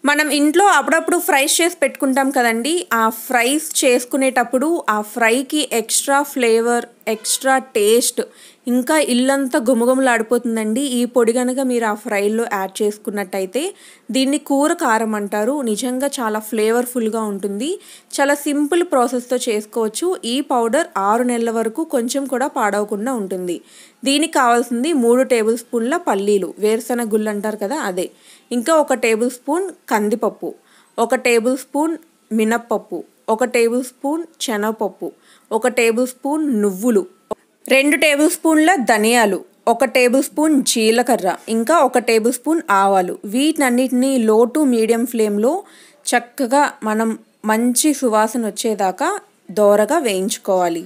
మనం ఇంట్లో అప్పుడప్పుడు ఫ్రైస్ చేసి పెట్టుకుంటాం కదండి. ఆ ఫ్రైస్ చేసుకునేటప్పుడు ఆ ఫ్రైకి ఎక్స్ట్రా ఫ్లేవర్, ఎక్స్ట్రా టేస్ట్, ఇంకా ఇల్లంతా గుమగుమలాడిపోతుందండి. ఈ పొడి కనుక మీరు ఆ ఫ్రైలో యాడ్ చేసుకున్నట్టయితే దీన్ని కూర కారం అంటారు. నిజంగా చాలా ఫ్లేవర్ఫుల్గా ఉంటుంది. చాలా సింపుల్ ప్రాసెస్తో చేసుకోవచ్చు. ఈ పౌడర్ 6 నెలల వరకు కొంచెం కూడా పాడవకుండా ఉంటుంది. దీనికి కావాల్సింది 3 టేబుల్ స్పూన్ల పల్లీలు, వేరుశనగ గుళ్ళు అంటారు కదా అదే, ఇంకా 1 టేబుల్ స్పూన్ కందిపప్పు, 1 టేబుల్ స్పూన్ మినప్పప్పు, 1 టేబుల్ స్పూన్ శనగపప్పు, 1 టేబుల్ స్పూన్ నువ్వులు, 2 టేబుల్ స్పూన్ల ధనియాలు, 1 టేబుల్ స్పూన్ జీలకర్ర, ఇంకా 1 టేబుల్ స్పూన్ ఆవాలు. వీటన్నిటిని లో టు మీడియం ఫ్లేమ్లో చక్కగా మనం మంచి సువాసన వచ్చేదాకా దోరగా వేయించుకోవాలి.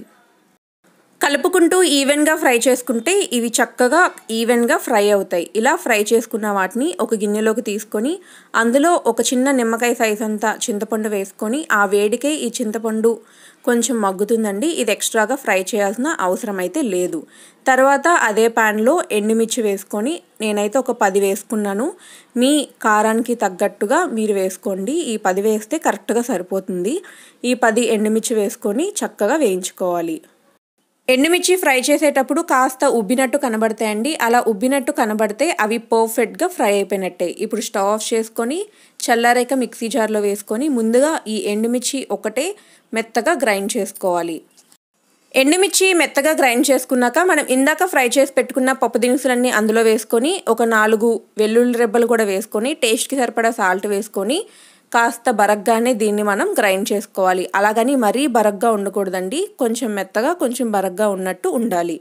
కలుపుకుంటూ ఈవెన్గా ఫ్రై చేసుకుంటే ఇవి చక్కగా ఈవెన్గా ఫ్రై అవుతాయి. ఇలా ఫ్రై చేసుకున్న వాటిని ఒక గిన్నెలోకి తీసుకొని అందులో ఒక చిన్న నిమ్మకాయ సైజ్ అంతా చింతపండు వేసుకొని ఆ వేడికే ఈ చింతపండు కొంచెం మగ్గుతుందండి. ఇది ఎక్స్ట్రాగా ఫ్రై చేయాల్సిన అవసరం అయితే లేదు. తర్వాత అదే ప్యాన్లో ఎండుమిర్చి వేసుకొని నేనైతే ఒక 10 వేసుకున్నాను. మీ కారానికి తగ్గట్టుగా మీరు వేసుకోండి. ఈ 10 వేస్తే కరెక్ట్గా సరిపోతుంది. ఈ 10 ఎండుమిర్చి వేసుకొని చక్కగా వేయించుకోవాలి. ఎండుమిర్చి ఫ్రై చేసేటప్పుడు కాస్త ఉబ్బినట్టు కనబడతాయండి. అలా ఉబ్బినట్టు కనబడితే అవి పర్ఫెక్ట్గా ఫ్రై అయిపోయినట్టే. ఇప్పుడు స్టవ్ ఆఫ్ చేసుకొని చల్లారాక మిక్సీ జార్లో వేసుకొని ముందుగా ఈ ఎండుమిర్చి ఒకటే మెత్తగా గ్రైండ్ చేసుకోవాలి. ఎండుమిర్చి మెత్తగా గ్రైండ్ చేసుకున్నాక మనం ఇందాక ఫ్రై చేసి పెట్టుకున్న పప్పు దినుసులన్నీ అందులో వేసుకొని ఒక 4 వెల్లుల్లి రెబ్బలు కూడా వేసుకొని టేస్ట్కి సరిపడా సాల్ట్ వేసుకొని కాస్త బరగ్గానే దీన్ని మనం గ్రైండ్ చేసుకోవాలి. అలాగని మరీ బరగ్గా ఉండకూడదండి. కొంచెం మెత్తగా కొంచెం బరగ్గా ఉన్నట్టు ఉండాలి.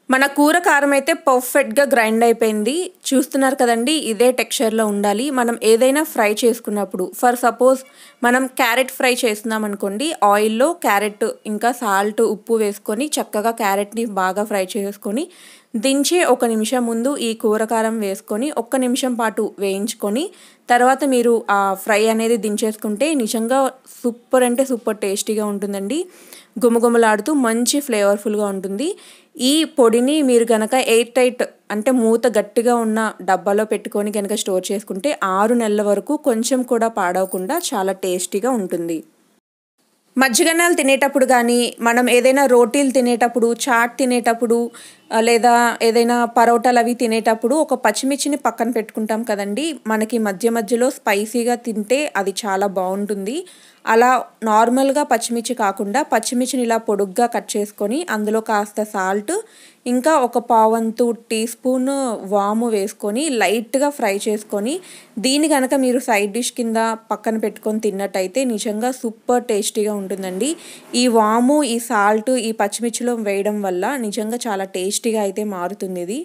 మన కూర కారం అయితే పర్ఫెక్ట్గా గ్రైండ్ అయిపోయింది. చూస్తున్నారు కదండి, ఇదే టెక్స్చర్లో ఉండాలి. మనం ఏదైనా ఫ్రై చేసుకున్నప్పుడు ఫర్ సపోజ్ మనం క్యారెట్ ఫ్రై చేస్తున్నాం అనుకోండి, ఆయిల్లో క్యారెట్ ఇంకా సాల్ట్ ఉప్పు వేసుకొని చక్కగా క్యారెట్ని బాగా ఫ్రై చేసుకొని దించే 1 నిమిషం ముందు ఈ కూర కారం వేసుకొని 1 నిమిషం పాటు వేయించుకొని తర్వాత మీరు ఆ ఫ్రై అనేది దించేసుకుంటే నిజంగా సూపర్ అంటే సూపర్ టేస్టీగా ఉంటుందండి. గుమగుమలాడుతూ మంచి ఫ్లేవర్ఫుల్గా ఉంటుంది. ఈ పొడిని మీరు కనుక ఎయిర్ టైట్ అంటే మూత గట్టిగా ఉన్న డబ్బాలో పెట్టుకొని కనుక స్టోర్ చేసుకుంటే 6 నెలల వరకు కొంచెం కూడా పాడవకుండా చాలా టేస్టీగా ఉంటుంది. మజ్జిగన్నాలు తినేటప్పుడు కానీ మనం ఏదైనా రోటీలు తినేటప్పుడు, చాట్ తినేటప్పుడు లేదా ఏదైనా పరోటాలు అవి తినేటప్పుడు ఒక పచ్చిమిర్చిని పక్కన పెట్టుకుంటాం కదండి. మనకి మధ్య మధ్యలో స్పైసీగా తింటే అది చాలా బాగుంటుంది. అలా నార్మల్గా పచ్చిమిర్చి కాకుండా పచ్చిమిర్చిని ఇలా పొడుగ్గా కట్ చేసుకొని అందులో కాస్త సాల్ట్ ఇంకా ఒక పావంతు టీ స్పూన్ వాము వేసుకొని లైట్గా ఫ్రై చేసుకొని దీన్ని కనుక మీరు సైడ్ డిష్ కింద పక్కన పెట్టుకొని తిన్నట్టయితే నిజంగా సూపర్ టేస్టీగా ఉంటుందండి. ఈ వాము, ఈ సాల్ట్ ఈ పచ్చిమిర్చిలో వేయడం వల్ల నిజంగా చాలా టేస్టీగా అయితే మారుతుంది.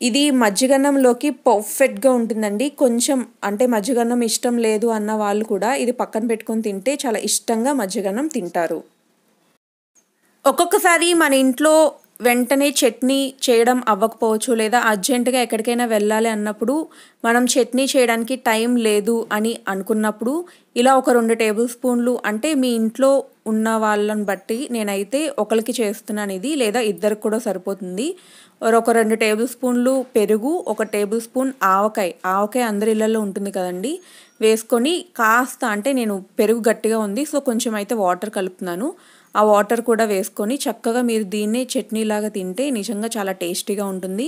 ఇది మజ్జిగన్నంలోకి పర్ఫెక్ట్గా ఉంటుందండి. కొంచెం అంటే మజ్జిగన్నం ఇష్టం లేదు అన్న వాళ్ళు కూడా ఇది పక్కన పెట్టుకొని తింటే చాలా ఇష్టంగా మజ్జిగన్నం తింటారు. ఒక్కొక్కసారి మన ఇంట్లో వెంటనే చట్నీ చేయడం అవ్వకపోవచ్చు లేదా అర్జెంటుగా ఎక్కడికైనా వెళ్ళాలి అన్నప్పుడు మనం చట్నీ చేయడానికి టైం లేదు అని అనుకున్నప్పుడు ఇలా ఒక 2 టేబుల్ స్పూన్లు అంటే మీ ఇంట్లో ఉన్న వాళ్ళని బట్టి నేనైతే ఒకరికి చేస్తున్నాను ఇది, లేదా ఇద్దరికి కూడా సరిపోతుంది. ఒక 2 టేబుల్ స్పూన్లు పెరుగు, 1 టేబుల్ స్పూన్ ఆవకాయ అందరి ఇళ్ళల్లో ఉంటుంది కదండి, వేసుకొని కాస్త అంటే నేను పెరుగు గట్టిగా ఉంది సో కొంచెం అయితే వాటర్ కలుపుతున్నాను. ఆ వాటర్ కూడా వేసుకొని చక్కగా మీరు దీన్ని చట్నీలాగా తింటే నిజంగా చాలా టేస్టీగా ఉంటుంది.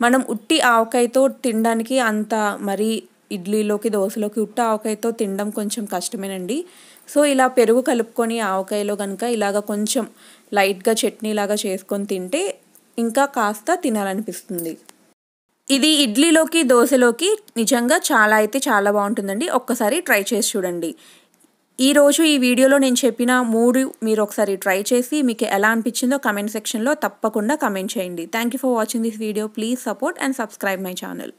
మనం ఉట్టి ఆవకాయతో తినడానికి అంత మరీ ఇడ్లీలోకి దోశలోకి ఉట్టి ఆవకాయతో తినడం కొంచెం కష్టమేనండి. సో ఇలా పెరుగు కలుపుకొని ఆవకాయలో కనుక ఇలాగ కొంచెం లైట్గా చట్నీలాగా చేసుకొని తింటే ఇంకా కాస్త తినాలనిపిస్తుంది. ఇది ఇడ్లీలోకి దోశలోకి నిజంగా చాలా బాగుంటుందండి. ఒక్కసారి ట్రై చేసి చూడండి. ఈరోజు ఈ వీడియోలో నేను చెప్పిన 3 మీరు ఒకసారి ట్రై చేసి మీకు ఎలా అనిపించిందో కమెంట్ సెక్షన్లో తప్పకుండా కమెంట్ చేయండి. Thank you for watching this video. Please support and subscribe my channel.